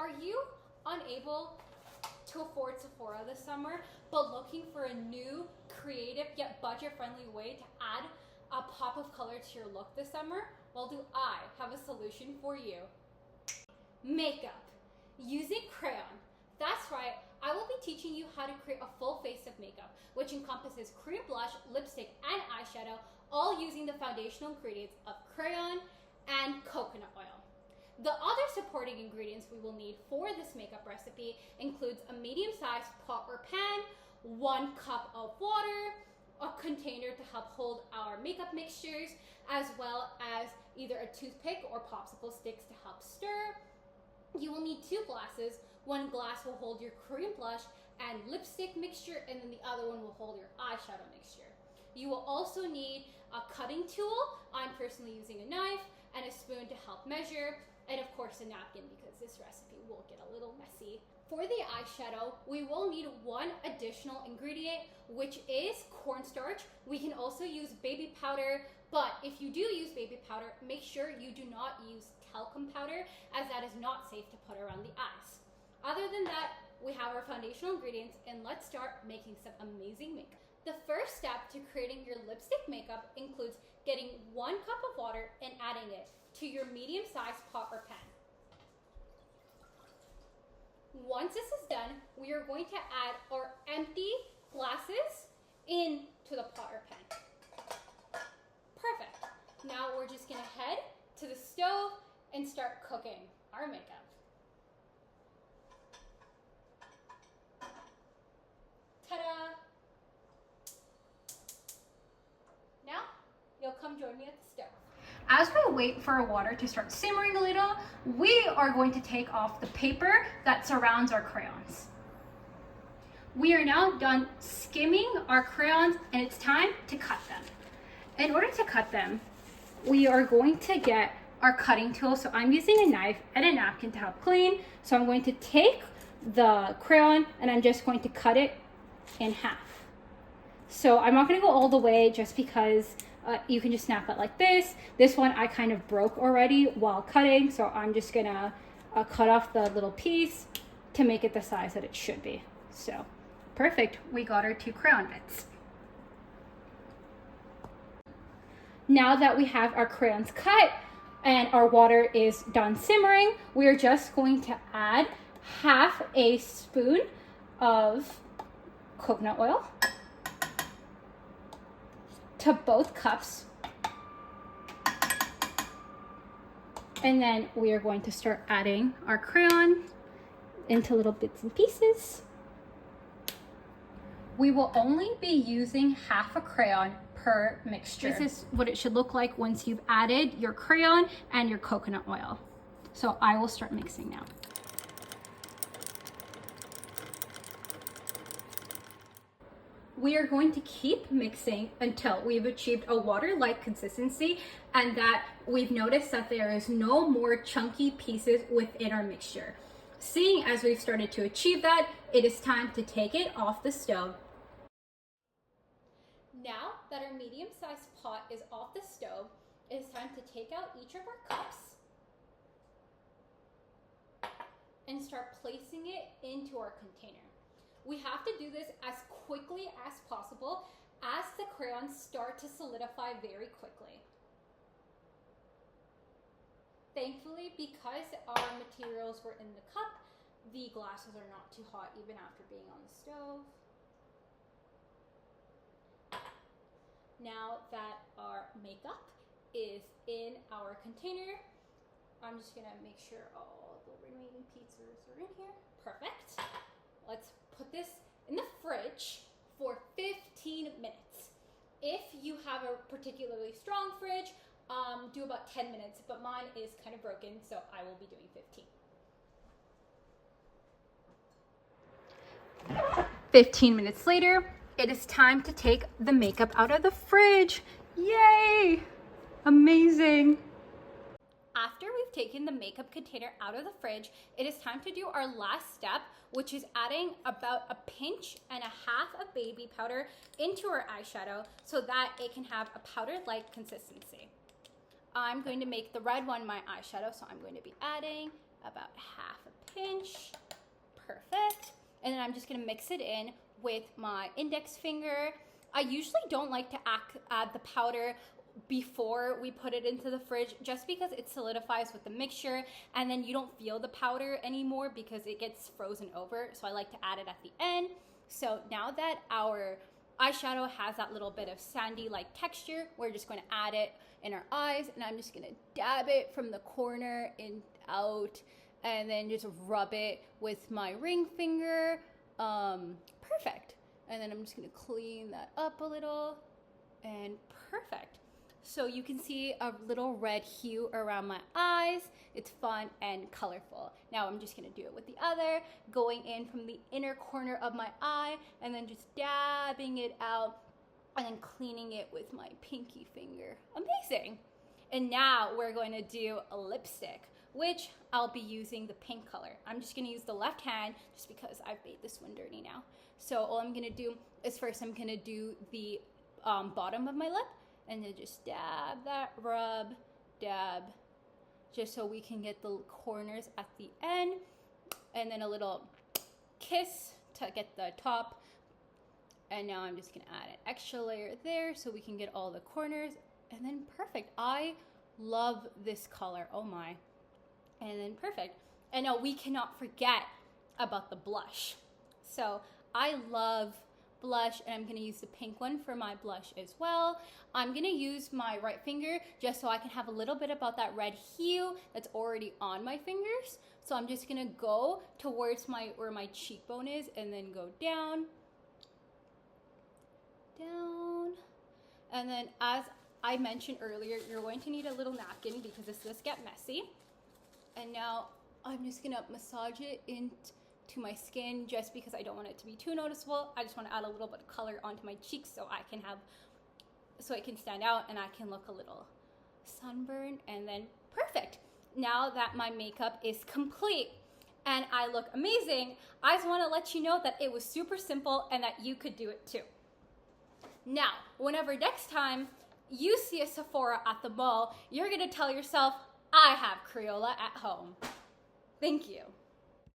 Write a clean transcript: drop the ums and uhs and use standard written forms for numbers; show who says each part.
Speaker 1: Are you unable to afford Sephora this summer, but looking for a new, creative, yet budget-friendly way to add a pop of color to your look this summer? Well, do I have a solution for you. Makeup. Using crayon. That's right, I will be teaching you how to create a full face of makeup, which encompasses cream blush, lipstick, and eyeshadow, all using the foundational ingredients of crayon and coconut oil. The other supporting ingredients we will need for this makeup recipe includes a medium-sized pot or pan, 1 cup of water, a container to help hold our makeup mixtures, as well as either a toothpick or popsicle sticks to help stir. You will need 2 glasses. 1 glass will hold your cream blush and lipstick mixture, and then the other one will hold your eyeshadow mixture. You will also need a cutting tool. I'm personally using a knife and a spoon to help measure, and of course a napkin because this recipe will get a little messy. For the eyeshadow, we will need 1 additional ingredient, which is cornstarch. We can also use baby powder, but if you do use baby powder, make sure you do not use talcum powder, as that is not safe to put around the eyes. Other than that, we have our foundational ingredients, and let's start making some amazing makeup. The first step to creating your lipstick makeup includes getting 1 cup of water and adding it to your medium-sized pot or pan. Once this is done, we are going to add our empty glasses into the pot or pan. Perfect. Now we're just gonna head to the stove and start cooking our makeup. Ta-da! Now, you'll come join me at the stove. As we wait for our water to start simmering a little, we are going to take off the paper that surrounds our crayons. We are now done skimming our crayons, and it's time to cut them. In order to cut them, we are going to get our cutting tool. So I'm using a knife and a napkin to help clean. So I'm going to take the crayon and I'm just going to cut it in half. So I'm not going to go all the way just because you can just snap it like this. This one I kind of broke already while cutting, so I'm just gonna cut off the little piece to make it the size that it should be. So perfect, we got our 2 crayon bits. Now that we have our crayons cut and our water is done simmering, we are just going to add half a spoon of coconut oil to both cups, and then we are going to start adding our crayon into little bits and pieces. We will only be using half a crayon per mixture. This is what it should look like once you've added your crayon and your coconut oil. So I will start mixing now. We are going to keep mixing until we've achieved a water-like consistency and that we've noticed that there is no more chunky pieces within our mixture. Seeing as we've started to achieve that, it is time to take it off the stove. Now that our medium-sized pot is off the stove, it is time to take out each of our cups and start placing it into our container. We have to do this as quickly as possible as the crayons start to solidify very quickly. Thankfully, because our materials were in the cup, the glasses are not too hot even after being on the stove. Now that our makeup is in our container, I'm just gonna make sure all the remaining pieces are in here. Perfect. Let's put this in the fridge for 15 minutes. If you have a particularly strong fridge, do about 10 minutes, but mine is kind of broken, so I will be doing 15. 15 minutes later, it is time to take the makeup out of the fridge. Yay! Amazing! After we've taken the makeup container out of the fridge, it is time to do our last step, which is adding about a pinch and a half of baby powder into our eyeshadow so that it can have a powder-like consistency. I'm going to make the red one my eyeshadow, so I'm going to be adding about half a pinch. Perfect. And then I'm just gonna mix it in with my index finger. I usually don't like to add the powder before we put it into the fridge, just because it solidifies with the mixture and then you don't feel the powder anymore because it gets frozen over. So I like to add it at the end. So now that our eyeshadow has that little bit of sandy like texture, we're just going to add it in our eyes, and I'm just going to dab it from the corner and out, and then just rub it with my ring finger. Perfect. And then I'm just going to clean that up a little, and perfect. So you can see a little red hue around my eyes. It's fun and colorful. Now I'm just gonna do it with the other, going in from the inner corner of my eye and then just dabbing it out and then cleaning it with my pinky finger. Amazing. And now we're going to do a lipstick, which I'll be using the pink color. I'm just gonna use the left hand just because I've made this one dirty now. So all I'm gonna do is first I'm gonna do the bottom of my lip, and then just dab that, rub, dab, just so we can get the corners at the end, and then a little kiss to get the top. And now I'm just gonna add an extra layer there so we can get all the corners, and then perfect. I love this color, oh my. And then perfect. And now we cannot forget about the blush. So I love blush, and I'm gonna use the pink one for my blush as well. I'm gonna use my right finger just so I can have a little bit about that red hue that's already on my fingers. So I'm just gonna go towards where my cheekbone is, and then go down, down. And then as I mentioned earlier, you're going to need a little napkin because this does get messy. And now I'm just gonna massage it into my skin just because I don't want it to be too noticeable. I just want to add a little bit of color onto my cheeks so it can stand out and I can look a little sunburned. And then perfect. Now that my makeup is complete and I look amazing, I just want to let you know that it was super simple and that you could do it too. Now, whenever next time you see a Sephora at the mall, you're gonna tell yourself, I have Crayola at home. Thank you.